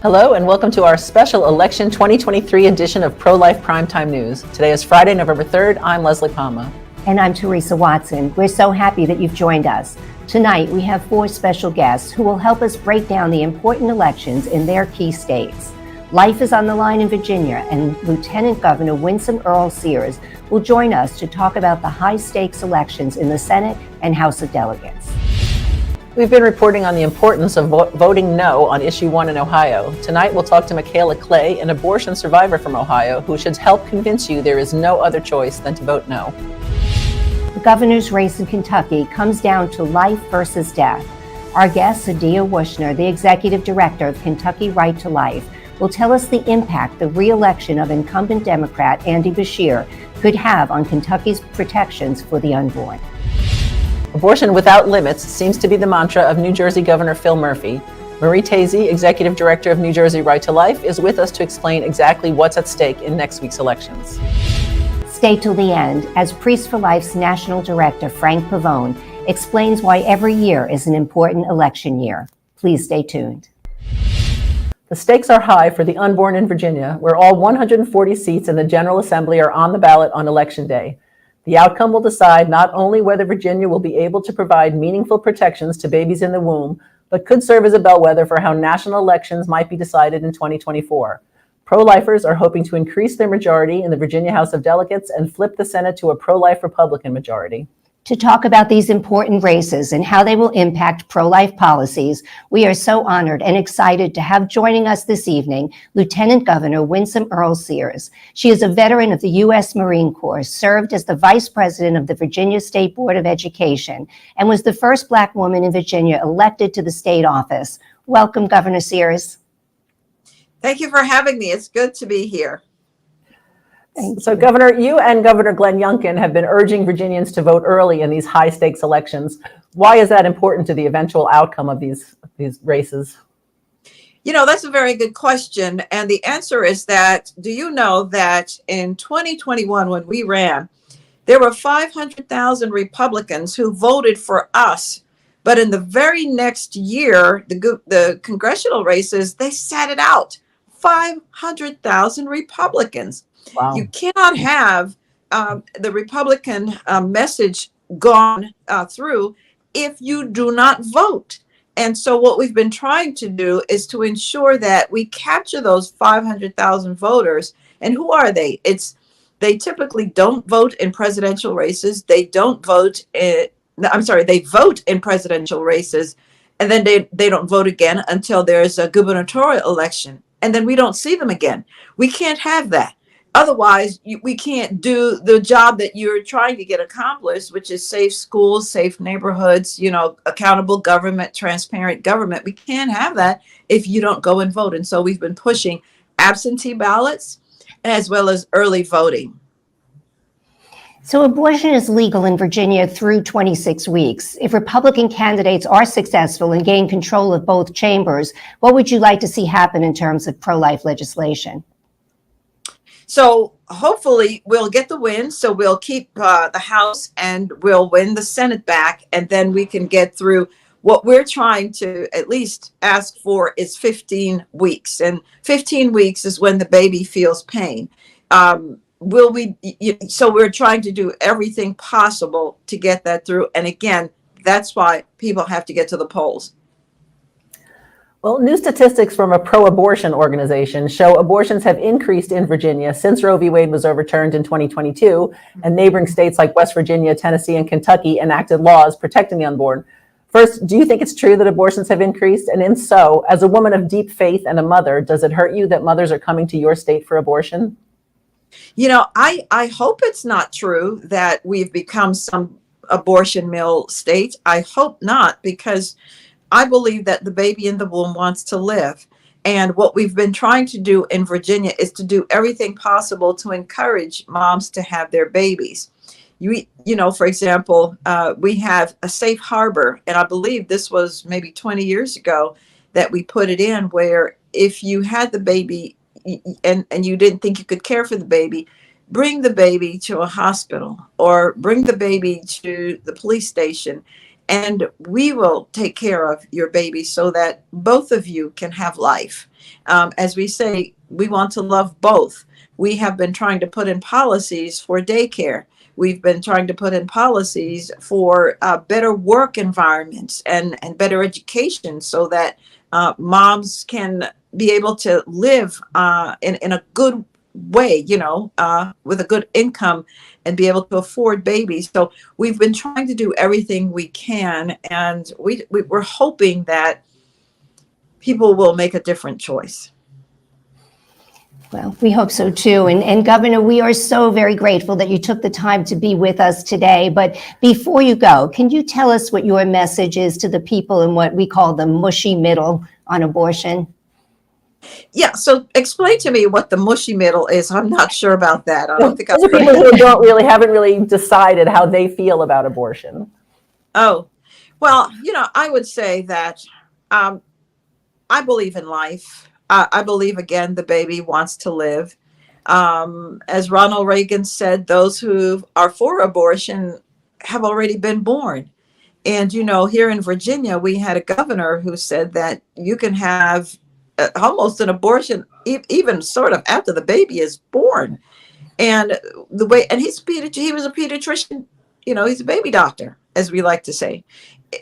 Hello and welcome to our special election 2023 edition of Pro-Life Primetime News. Today is Friday, November 3rd. I'm Leslie Palma. And I'm Teresa Watson. We're so happy that you've joined us. Tonight, we have 4 special guests who will help us break down the important elections in their key states. Life is on the line in Virginia, and Lieutenant Governor Winsome Earl Sears will join us to talk about the high-stakes elections in the Senate and House of Delegates. We've been reporting on the importance of voting no on Issue 1 in Ohio. Tonight, we'll talk to Michaela Clay, an abortion survivor from Ohio, who should help convince you there is no other choice than to vote no. The governor's race in Kentucky comes down to life versus death. Our guest, Sadiya Wushner, the executive director of Kentucky Right to Life, will tell us the impact the re-election of incumbent Democrat Andy Beshear could have on Kentucky's protections for the unborn. Abortion without limits seems to be the mantra of New Jersey Governor Phil Murphy. Marie Tazy, executive director of New Jersey Right to Life, is with us to explain exactly what's at stake in next week's elections. Stay till the end as Priests for Life's national director, Frank Pavone, explains why every year is an important election year. Please stay tuned. The stakes are high for the unborn in Virginia, where all 140 seats in the General Assembly are on the ballot on Election Day. The outcome will decide not only whether Virginia will be able to provide meaningful protections to babies in the womb, but could serve as a bellwether for how national elections might be decided in 2024. Pro-lifers are hoping to increase their majority in the Virginia House of Delegates and flip the Senate to a pro-life Republican majority. To talk about these important races and how they will impact pro-life policies, we are so honored and excited to have joining us this evening Lieutenant Governor Winsome Earl Sears. She is a veteran of the U.S. Marine Corps, served as the Vice President of the Virginia State Board of Education, and was the first Black woman in Virginia elected to the state office. Welcome, Governor Sears. Thank you for having me. It's good to be here. So, Governor, you and Governor Glenn Youngkin have been urging Virginians to vote early in these high-stakes elections. Why is that important to the eventual outcome of these races? You know, that's a very good question. And the answer is that, do you know that in 2021, when we ran, there were 500,000 Republicans who voted for us. But in the very next year, the congressional races, they sat it out. 500,000 Republicans. Wow. You cannot have the Republican message gone through if you do not vote. And so what we've been trying to do is to ensure that we capture those 500,000 voters. And who are they? They typically don't vote in presidential races. They don't vote they vote in presidential races, and then they don't vote again until there's a gubernatorial election. And then we don't see them again. We can't have that. Otherwise, we can't do the job that you're trying to get accomplished, which is safe schools, safe neighborhoods, accountable government, transparent government. We can't have that if you don't go and vote. And so we've been pushing absentee ballots as well as early voting. So abortion is legal in Virginia through 26 weeks. If Republican candidates are successful and gain control of both chambers, what would you like to see happen in terms of pro-life legislation? So hopefully we'll get the win. So we'll keep the House and we'll win the Senate back. And then we can get through what we're trying to at least ask for is 15 weeks. And 15 weeks is when the baby feels pain. So we're trying to do everything possible to get that through. And again, that's why people have to get to the polls. Well, new statistics from a pro-abortion organization show abortions have increased in Virginia since Roe v. Wade was overturned in 2022, and neighboring states like West Virginia, Tennessee, and Kentucky enacted laws protecting the unborn. First, do you think it's true that abortions have increased? And if so, as a woman of deep faith and a mother, does it hurt you that mothers are coming to your state for abortion? I hope it's not true that we've become some abortion mill state. I hope not, because I believe that the baby in the womb wants to live. And what we've been trying to do in Virginia is to do everything possible to encourage moms to have their babies. For example, we have a safe harbor, and I believe this was maybe 20 years ago that we put it in, where if you had the baby and you didn't think you could care for the baby, bring the baby to a hospital or bring the baby to the police station and we will take care of your baby so that both of you can have life. As we say, we want to love both. We have been trying to put in policies for daycare. We've been trying to put in policies for better work environments and better education so that moms can be able to live in a good way, with a good income and be able to afford babies. So we've been trying to do everything we can, and we're hoping that people will make a different choice. Well, we hope so too. And Governor, we are so very grateful that you took the time to be with us today. But before you go, can you tell us what your message is to the people in what we call the mushy middle on abortion? Yeah, so explain to me what the mushy middle is. I'm not sure about that. I don't think Those are people who haven't really decided how they feel about abortion. Oh, well, I would say that I believe in life. I believe, again, the baby wants to live. As Ronald Reagan said, those who are for abortion have already been born. And, here in Virginia, we had a governor who said that you can have almost an abortion, even sort of after the baby is born. And and he was a pediatrician, he's a baby doctor, as we like to say.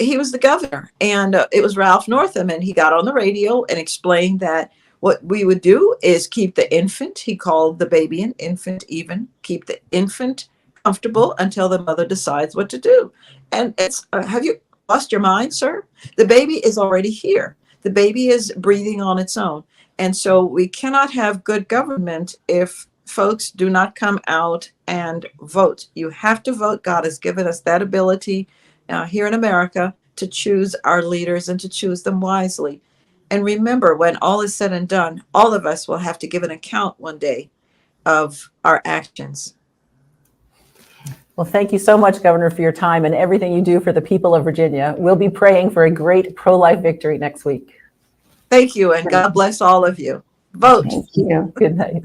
He was the governor, and it was Ralph Northam, and he got on the radio and explained that what we would do is keep the infant, he called the baby an infant even, keep the infant comfortable until the mother decides what to do. And it's, have you lost your mind, sir? The baby is already here. The baby is breathing on its own. And so we cannot have good government if folks do not come out and vote. You have to vote. God has given us that ability here in America to choose our leaders and to choose them wisely. And remember, when all is said and done, all of us will have to give an account one day of our actions. Well, thank you so much, Governor, for your time and everything you do for the people of Virginia. We'll be praying for a great pro-life victory next week. Thank you, and God bless all of you. Vote. Thank you. Good night.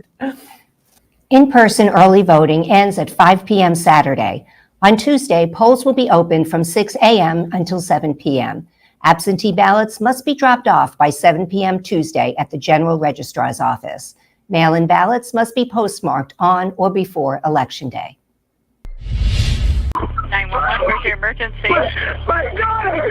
In-person early voting ends at 5 p.m. Saturday. On Tuesday, polls will be open from 6 a.m. until 7 p.m. Absentee ballots must be dropped off by 7 p.m. Tuesday at the General Registrar's office. Mail-in ballots must be postmarked on or before Election Day. 911, where's your emergency? My daughter!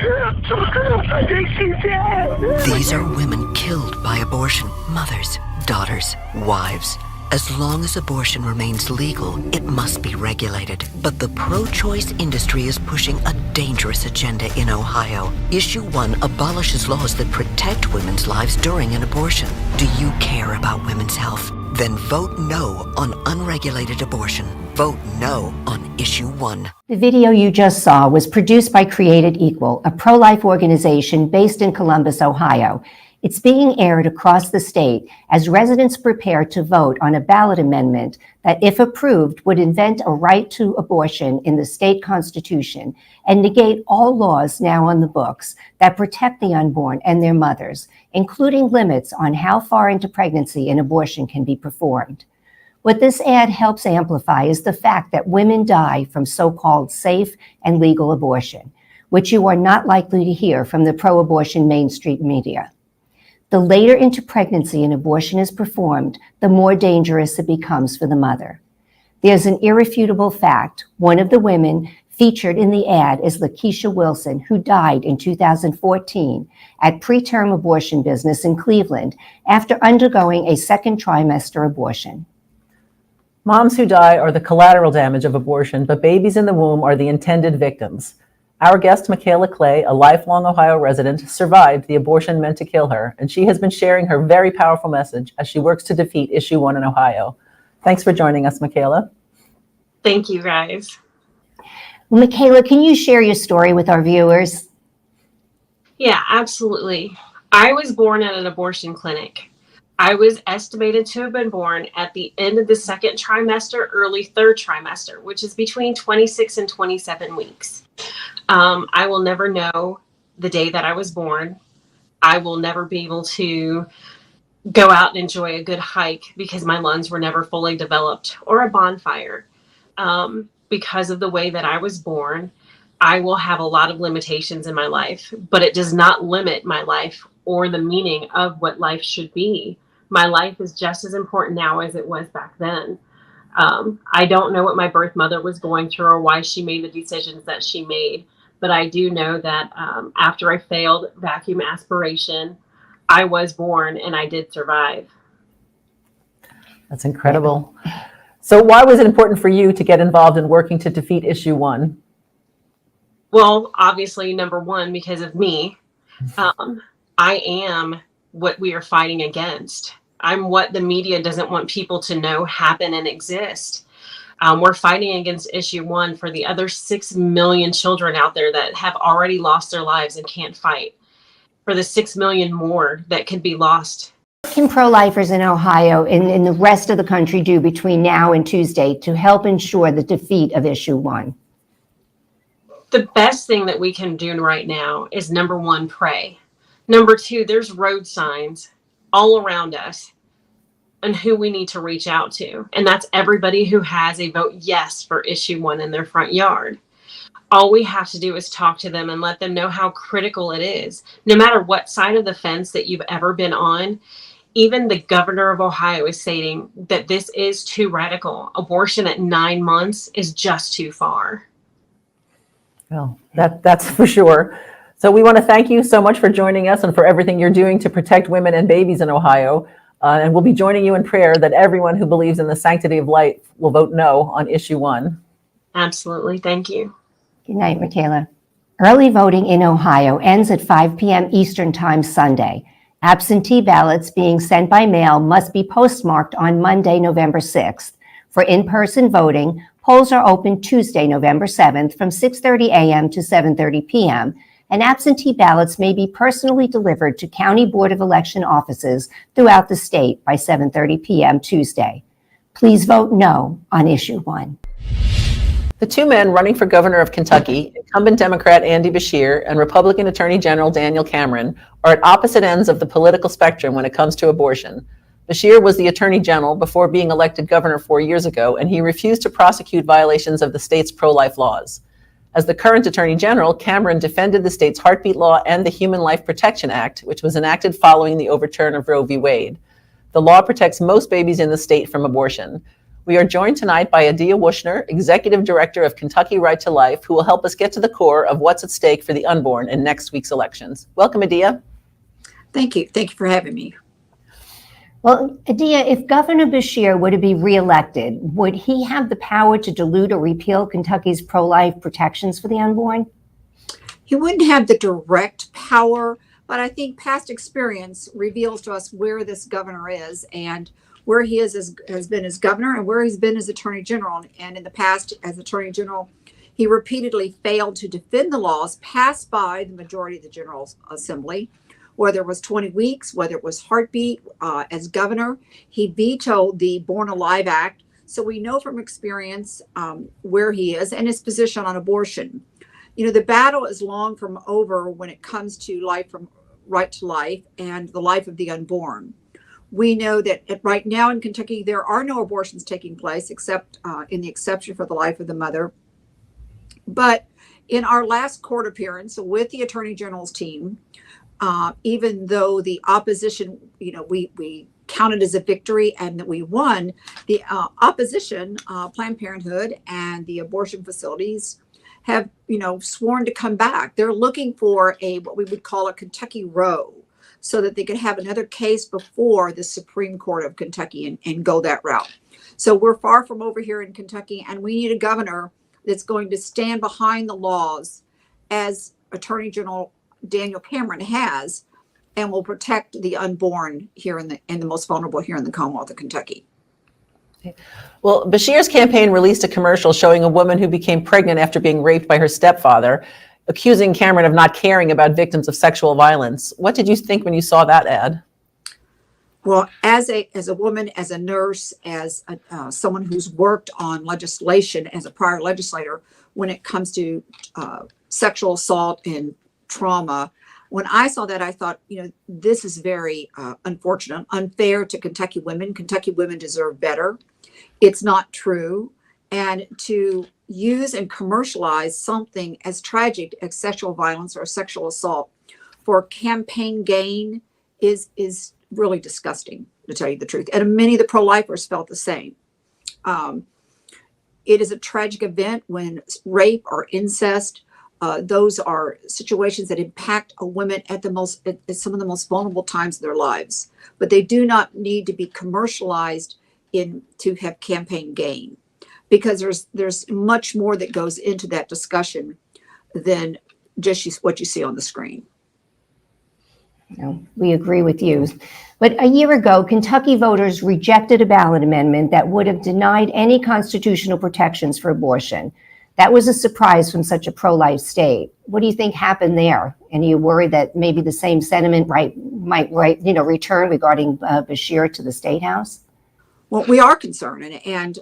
I think she's dead! These are women killed by abortion. Mothers, daughters, wives. As long as abortion remains legal, it must be regulated. But the pro-choice industry is pushing a dangerous agenda in Ohio. Issue 1 abolishes laws that protect women's lives during an abortion. Do you care about women's health? Then vote no on unregulated abortion. Vote no on Issue 1. The video you just saw was produced by Created Equal, a pro-life organization based in Columbus, Ohio. It's being aired across the state as residents prepare to vote on a ballot amendment that, if approved, would invent a right to abortion in the state constitution and negate all laws now on the books that protect the unborn and their mothers, including limits on how far into pregnancy an abortion can be performed. What this ad helps amplify is the fact that women die from so-called safe and legal abortion, which you are not likely to hear from the pro-abortion mainstream media. The later into pregnancy an abortion is performed, the more dangerous it becomes for the mother. There's an irrefutable fact. One of the women featured in the ad is Lakeisha Wilson, who died in 2014 at preterm abortion business in Cleveland after undergoing a second trimester abortion. Moms who die are the collateral damage of abortion, but babies in the womb are the intended victims. Our guest, Michaela Clay, a lifelong Ohio resident, survived the abortion meant to kill her, and she has been sharing her very powerful message as she works to defeat Issue 1 in Ohio. Thanks for joining us, Michaela. Thank you, guys. Well, Michaela, can you share your story with our viewers? Yeah, absolutely. I was born at an abortion clinic. I was estimated to have been born at the end of the second trimester, early third trimester, which is between 26 and 27 weeks. I will never know the day that I was born. I will never be able to go out and enjoy a good hike because my lungs were never fully developed, or a bonfire. Because of the way that I was born, I will have a lot of limitations in my life, but it does not limit my life or the meaning of what life should be. My life is just as important now as it was back then. I don't know what my birth mother was going through or why she made the decisions that she made, but I do know that after I failed vacuum aspiration, I was born and I did survive. That's incredible. So why was it important for you to get involved in working to defeat issue 1? Well, obviously, number one, because of me. I am what we are fighting against. I'm what the media doesn't want people to know happen and exist. We're fighting against issue 1 for the other 6 million children out there that have already lost their lives and can't fight, for the 6 million more that could be lost. What can pro-lifers in Ohio and in the rest of the country do between now and Tuesday to help ensure the defeat of issue 1? The best thing that we can do right now is, number one, pray. Number two, there's road signs all around us and who we need to reach out to. And that's everybody who has a vote yes for issue 1 in their front yard. All we have to do is talk to them and let them know how critical it is. No matter what side of the fence that you've ever been on, even the governor of Ohio is stating that this is too radical. Abortion at 9 months is just too far. Well, that's for sure. So we want to thank you so much for joining us and for everything you're doing to protect women and babies in Ohio. And we'll be joining you in prayer that everyone who believes in the sanctity of life will vote no on issue 1. Absolutely. Thank you. Good night, Michaela. Early voting in Ohio ends at 5 p.m. Eastern Time Sunday. Absentee ballots being sent by mail must be postmarked on Monday, November 6th. For in-person voting, polls are open Tuesday, November 7th from 6:30 a.m. to 7:30 p.m., and absentee ballots may be personally delivered to County Board of Election offices throughout the state by 7:30 p.m. Tuesday. Please vote no on issue 1. The 2 men running for governor of Kentucky, incumbent Democrat Andy Beshear and Republican Attorney General Daniel Cameron, are at opposite ends of the political spectrum when it comes to abortion. Beshear was the Attorney General before being elected governor 4 years ago, and he refused to prosecute violations of the state's pro-life laws. As the current Attorney General, Cameron defended the state's heartbeat law and the Human Life Protection Act, which was enacted following the overturn of Roe v. Wade. The law protects most babies in the state from abortion. We are joined tonight by Adia Wushner, Executive Director of Kentucky Right to Life, who will help us get to the core of what's at stake for the unborn in next week's elections. Welcome, Adia. Thank you. Thank you for having me. Well, Adia, if Governor Beshear were to be reelected, would he have the power to dilute or repeal Kentucky's pro-life protections for the unborn? He wouldn't have the direct power, but I think past experience reveals to us where this governor is and where he has been as governor and where he's been as Attorney General. And in the past, as Attorney General, he repeatedly failed to defend the laws passed by the majority of the General Assembly. Whether it was 20 weeks, whether it was heartbeat, as governor, he vetoed the Born Alive Act. So we know from experience where he is and his position on abortion. You know, the battle is long from over when it comes to life from right to life and the life of the unborn. We know that right now in Kentucky, there are no abortions taking place except in the exception for the life of the mother. But in our last court appearance with the Attorney General's team, even though the opposition, we counted as a victory and that we won, the opposition, Planned Parenthood and the abortion facilities have, sworn to come back. They're looking for what we would call a Kentucky Roe so that they could have another case before the Supreme Court of Kentucky and go that route. So we're far from over here in Kentucky, and we need a governor that's going to stand behind the laws as Attorney General Daniel Cameron has, and will protect the unborn here and the most vulnerable here in the Commonwealth of Kentucky. Well, Beshear's campaign released a commercial showing a woman who became pregnant after being raped by her stepfather, accusing Cameron of not caring about victims of sexual violence. What did you think when you saw that ad? Well, as a woman, as a nurse, as someone who's worked on legislation as a prior legislator, when it comes to sexual assault and trauma, when I saw that, I thought, this is very unfortunate, unfair to Kentucky women. Kentucky women deserve better. It's not true. And to use and commercialize something as tragic as sexual violence or sexual assault for campaign gain is really disgusting, to tell you the truth. And many of the pro-lifers felt the same. It is a tragic event when rape or incest, those are situations that impact a woman at some of the most vulnerable times of their lives. But they do not need to be commercialized to have campaign gain, because there's much more that goes into that discussion than just what you see on the screen. No, we agree with you. But a year ago, Kentucky voters rejected a ballot amendment that would have denied any constitutional protections for abortion. That was a surprise from such a pro-life state. What do you think happened there? And are you worried that maybe the same sentiment might return regarding Bashir to the State House? Well, we are concerned, and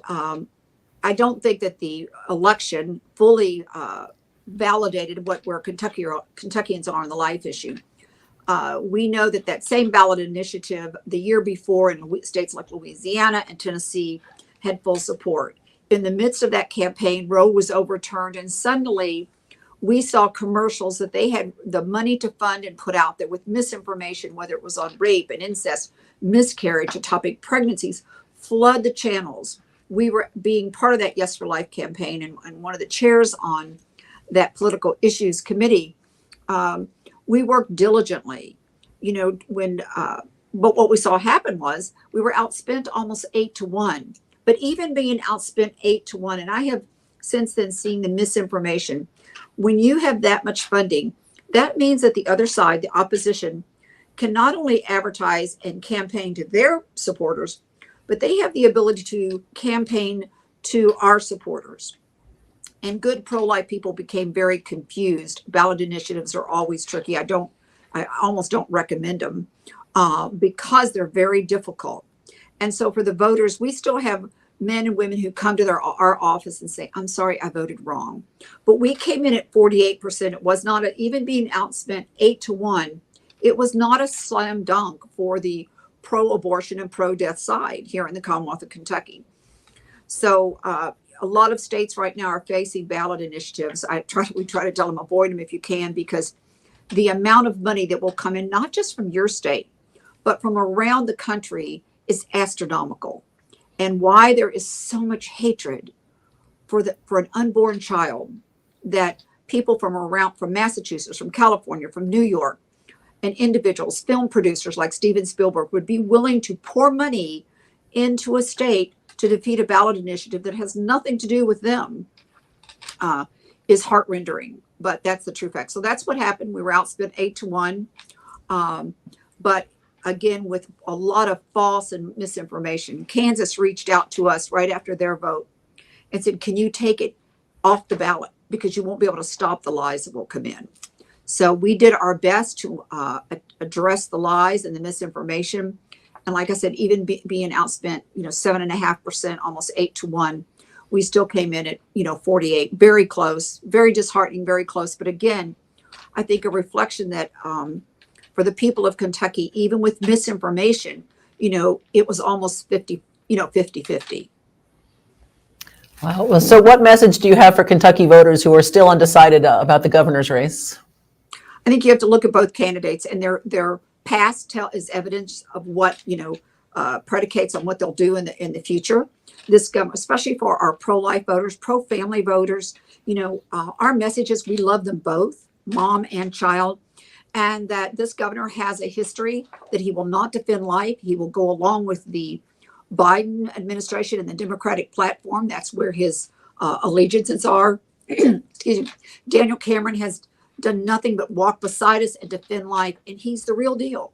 I don't think that the election fully validated where Kentuckians are on the life issue. We know that same ballot initiative the year before in states like Louisiana and Tennessee had full support. In the midst of that campaign, Roe was overturned, and suddenly we saw commercials that they had the money to fund and put out there with misinformation, whether it was on rape and incest, miscarriage, ectopic pregnancies, flood the channels. We were being part of that Yes for Life campaign, and one of the chairs on that political issues committee. We worked diligently, but what we saw happen was we were outspent almost 8-1. But even being outspent 8-1, and I have since then seen the misinformation. When you have that much funding, that means that the other side, the opposition, can not only advertise and campaign to their supporters, but they have the ability to campaign to our supporters. And good pro-life people became very confused. Ballot initiatives are always tricky. I almost don't recommend them because they're very difficult. And so for the voters, we still have men and women who come to our office and say, I'm sorry, I voted wrong. But we came in at 48%. It was not even being outspent 8-1. It was not a slam dunk for the pro-abortion and pro-death side here in the Commonwealth of Kentucky. So a lot of states right now are facing ballot initiatives. We try to tell them avoid them if you can, because the amount of money that will come in, not just from your state, but from around the country, is astronomical. And why there is so much hatred for an unborn child, that people from Massachusetts, from California, from New York, and individuals, film producers like Steven Spielberg, would be willing to pour money into a state to defeat a ballot initiative that has nothing to do with them, is heart-rending. But that's the true fact. So that's what happened. We were outspent 8-1. But again, with a lot of false and misinformation. Kansas reached out to us right after their vote and said, can you take it off the ballot? Because you won't be able to stop the lies that will come in. So we did our best to address the lies and the misinformation. And like I said, even being outspent, 7.5%, almost 8-1, we still came in at, 48, very close, very disheartening, very close. But again, I think a reflection that for the people of Kentucky, even with misinformation, it was almost 50-50. Wow. Well, so what message do you have for Kentucky voters who are still undecided about the governor's race? I think you have to look at both candidates, and their past is evidence of what, predicates on what they'll do in the future. This government, especially for our pro-life voters, pro-family voters, our message is we love them both, mom and child, and that this governor has a history that he will not defend life. He will go along with the Biden administration and the Democratic platform. That's where his allegiances are. Excuse me. Daniel Cameron has done nothing but walk beside us and defend life, and he's the real deal.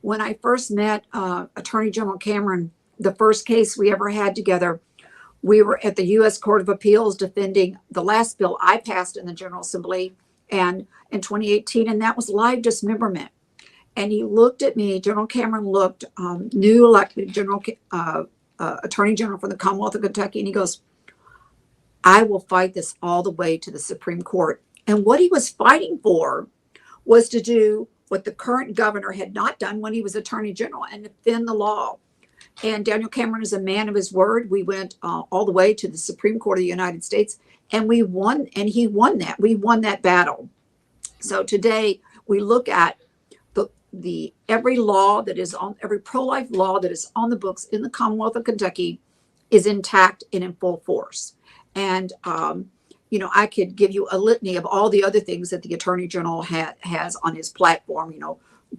When I first met Attorney General Cameron, the first case we ever had together, we were at the U.S. Court of Appeals defending the last bill I passed in the General Assembly and in 2018, and that was live dismemberment. And he looked at me, General Cameron looked, new elected Attorney General from the Commonwealth of Kentucky, and he goes, I will fight this all the way to the Supreme Court. And what he was fighting for was to do what the current governor had not done when he was Attorney General, and defend the law. And Daniel Cameron is a man of his word. We went all the way to the Supreme Court of the United States, and we won, and he won that. We won that battle. So today we look at the every law that is on, every pro-life law that is on the books in the Commonwealth of Kentucky is intact and in full force. And I could give you a litany of all the other things that the Attorney General has on his platform,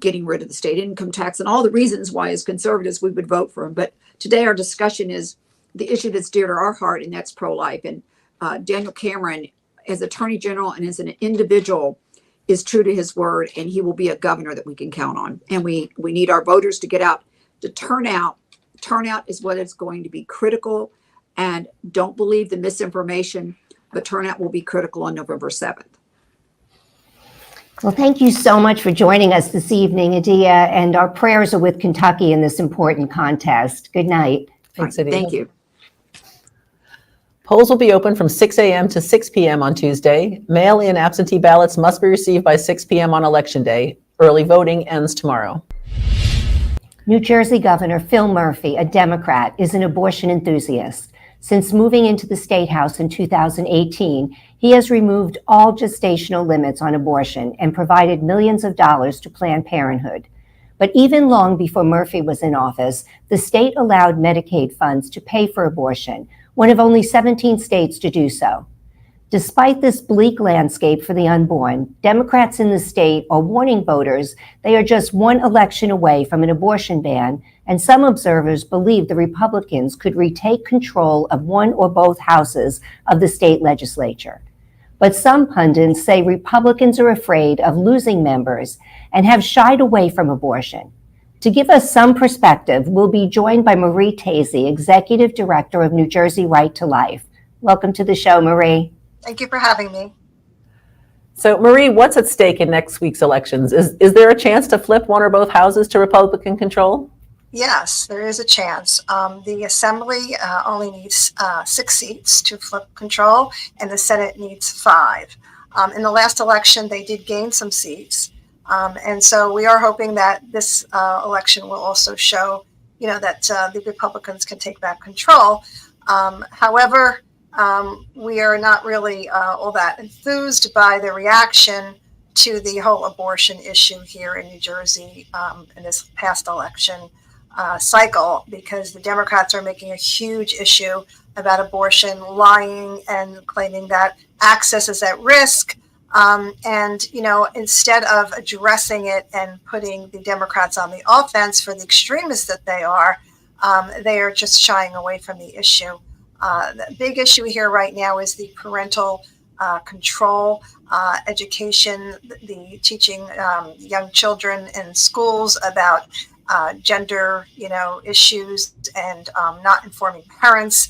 getting rid of the state income tax and all the reasons why as conservatives we would vote for him. But today our discussion is the issue that's dear to our heart, and that's pro-life. And Daniel Cameron, as Attorney General and as an individual, is true to his word, and he will be a governor that we can count on. And we need our voters to get out, to turn out. Turnout is what is going to be critical, and don't believe the misinformation, but turnout will be critical on November 7th. Well, thank you so much for joining us this evening, Adia, and our prayers are with Kentucky in this important contest. Good night. Thanks, Adia. Thank you. Polls will be open from 6 a.m. to 6 p.m. on Tuesday. Mail-in absentee ballots must be received by 6 p.m. on Election Day. Early voting ends tomorrow. New Jersey Governor Phil Murphy, a Democrat, is an abortion enthusiast. Since moving into the State House in 2018, he has removed all gestational limits on abortion and provided millions of dollars to Planned Parenthood. But even long before Murphy was in office, the state allowed Medicaid funds to pay for abortion, one of only 17 states to do so. Despite this bleak landscape for the unborn, Democrats in the state are warning voters they are just one election away from an abortion ban, and some observers believe the Republicans could retake control of one or both houses of the state legislature. But some pundits say Republicans are afraid of losing members and have shied away from abortion. To give us some perspective, we'll be joined by Marie Tazy, Executive Director of New Jersey Right to Life. Welcome to the show, Marie. Thank you for having me. So, Marie, what's at stake in next week's elections? Is there a chance to flip one or both houses to Republican control? Yes, there is a chance. The Assembly only needs 6 seats to flip control, and the Senate needs 5. In the last election, they did gain some seats. And so we are hoping that this election will also show, that the Republicans can take back control. However, we are not really all that enthused by the reaction to the whole abortion issue here in New Jersey in this past election cycle, because the Democrats are making a huge issue about abortion, lying and claiming that access is at risk. And, instead of addressing it and putting the Democrats on the offense for the extremists that they are just shying away from the issue. The big issue here right now is the parental control, education, the teaching young children in schools about gender, issues, and not informing parents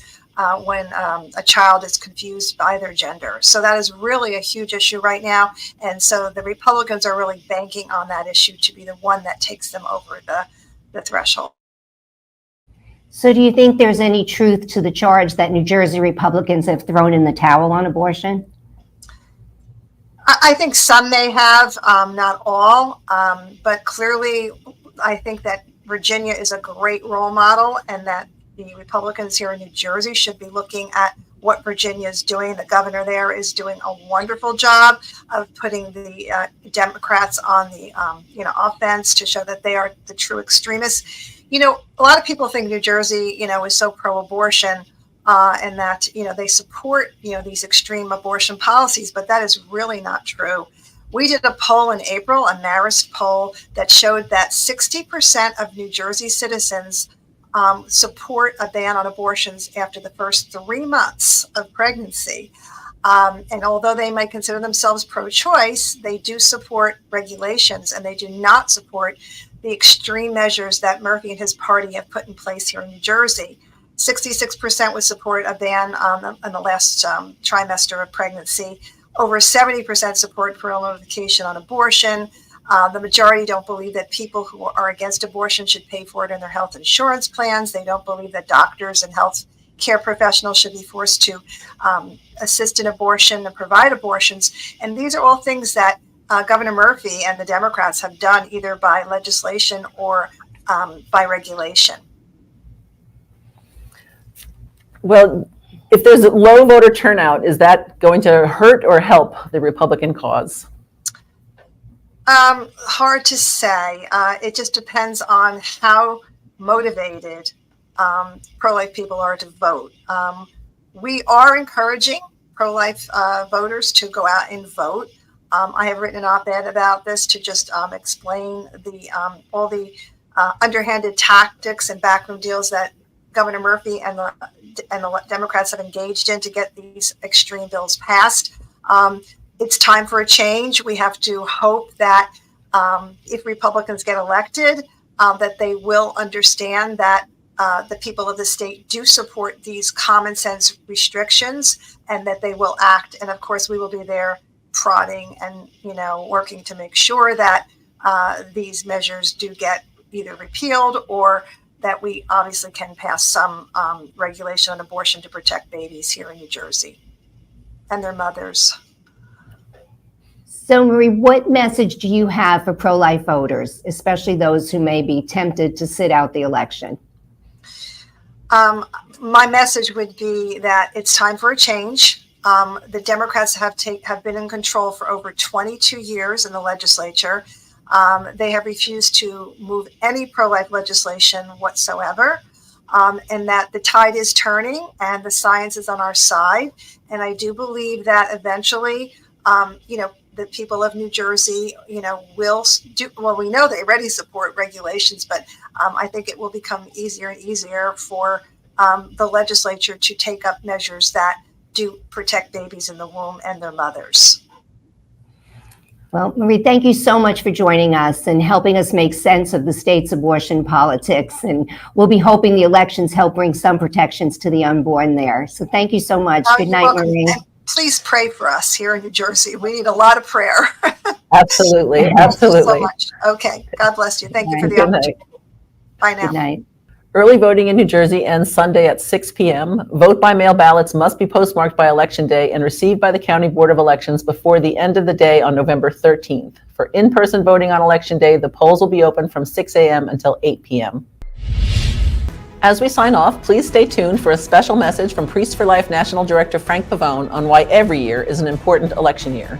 when a child is confused by their gender. So that is really a huge issue right now. And so the Republicans are really banking on that issue to be the one that takes them over the threshold. So do you think there's any truth to the charge that New Jersey Republicans have thrown in the towel on abortion? I think some may have, not all, but clearly I think that Virginia is a great role model, and that the Republicans here in New Jersey should be looking at what Virginia is doing. The governor there is doing a wonderful job of putting the Democrats on the offense to show that they are the true extremists. A lot of people think New Jersey, is so pro-abortion and that, they support, these extreme abortion policies, but that is really not true. We did a poll in April, a Marist poll, that showed that 60% of New Jersey citizens support a ban on abortions after the first 3 months of pregnancy. And although they might consider themselves pro-choice, they do support regulations, and they do not support the extreme measures that Murphy and his party have put in place here in New Jersey. 66% would support a ban in the last trimester of pregnancy. Over 70% support parental notification on abortion. The majority don't believe that people who are against abortion should pay for it in their health insurance plans. They don't believe that doctors and health care professionals should be forced to assist in abortion and provide abortions. And these are all things that Governor Murphy and the Democrats have done either by legislation or by regulation. Well, if there's a low voter turnout, is that going to hurt or help the Republican cause? Hard to say. It just depends on how motivated pro-life people are to vote. We are encouraging pro-life voters to go out and vote. I have written an op-ed about this to just explain all the underhanded tactics and backroom deals that Governor Murphy and the Democrats have engaged in to get these extreme bills passed. It's time for a change. We have to hope that if Republicans get elected, that they will understand that the people of the state do support these common sense restrictions and that they will act. And of course, we will be there prodding and, working to make sure that these measures do get either repealed or that we obviously can pass some regulation on abortion to protect babies here in New Jersey and their mothers. So, Marie, what message do you have for pro-life voters, especially those who may be tempted to sit out the election? My message would be that it's time for a change. The Democrats have been in control for over 22 years in the legislature. They have refused to move any pro-life legislation whatsoever, and that the tide is turning and the science is on our side. And I do believe that eventually, the people of New Jersey, will do, well, we know they already support regulations, but I think it will become easier and easier for the legislature to take up measures that do protect babies in the womb and their mothers. Well, Marie, thank you so much for joining us and helping us make sense of the state's abortion politics. And we'll be hoping the elections help bring some protections to the unborn there. So thank you so much. Good night, Marie. And please pray for us here in New Jersey. We need a lot of prayer. Absolutely. Thank you Absolutely. so much. Okay. God bless you. Thank you for the Good night. opportunity. Bye now. Good night. Early voting in New Jersey ends Sunday at 6 p.m. Vote-by-mail ballots must be postmarked by Election Day and received by the County Board of Elections before the end of the day on November 13th. For in-person voting on Election Day, the polls will be open from 6 a.m. until 8 p.m. As we sign off, please stay tuned for a special message from Priests for Life National Director Frank Pavone on why every year is an important election year.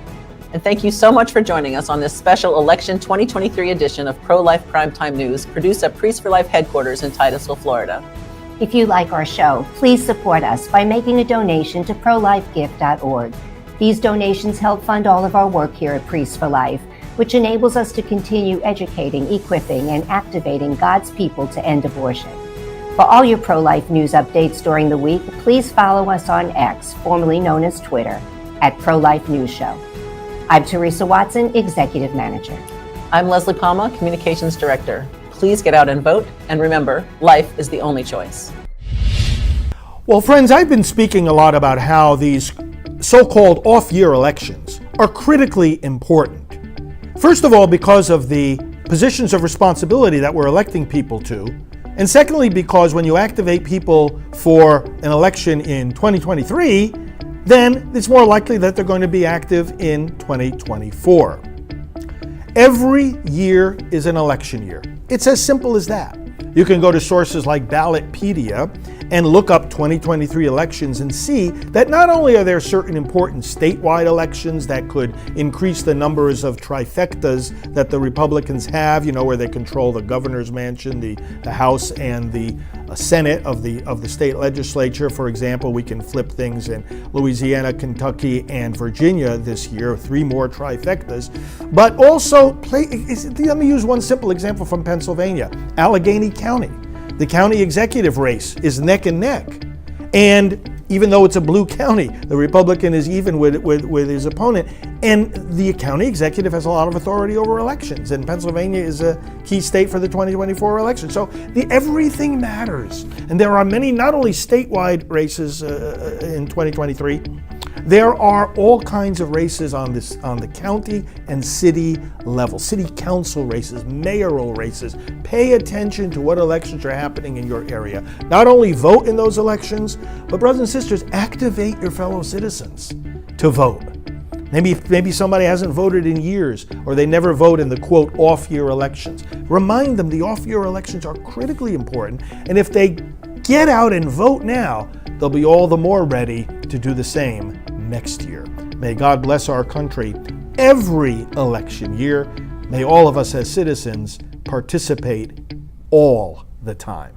And thank you so much for joining us on this special Election 2023 edition of Pro-Life Primetime News, produced at Priests for Life headquarters in Titusville, Florida. If you like our show, please support us by making a donation to prolifegift.org. These donations help fund all of our work here at Priests for Life, which enables us to continue educating, equipping, and activating God's people to end abortion. For all your pro-life news updates during the week, please follow us on X, formerly known as Twitter, at Pro-Life News Show. I'm Teresa Watson, Executive Manager. I'm Leslie Palma, Communications Director. Please get out and vote, and remember, life is the only choice. Well, friends, I've been speaking a lot about how these so-called off-year elections are critically important. First of all, because of the positions of responsibility that we're electing people to, and secondly, because when you activate people for an election in 2023, then it's more likely that they're going to be active in 2024. Every year is an election year. It's as simple as that. You can go to sources like Ballotpedia and look up 2023 elections and see that not only are there certain important statewide elections that could increase the numbers of trifectas that the Republicans have, where they control the governor's mansion, the House, and the Senate of the state legislature. For example, we can flip things in Louisiana, Kentucky, and Virginia this year, 3 more trifectas. But also, let me use one simple example from Pennsylvania, Allegheny County. The county executive race is neck and neck. And even though it's a blue county, the Republican is even with his opponent. And the county executive has a lot of authority over elections. And Pennsylvania is a key state for the 2024 election. So everything matters. And there are many, not only statewide races in 2023, there are all kinds of races on the county and city level, city council races, mayoral races. Pay attention to what elections are happening in your area. Not only vote in those elections, but brothers and sisters, activate your fellow citizens to vote. Maybe somebody hasn't voted in years, or they never vote in the quote off-year elections. Remind them the off-year elections are critically important, and if they get out and vote now, they'll be all the more ready to do the same next year. May God bless our country every election year. May all of us as citizens participate all the time.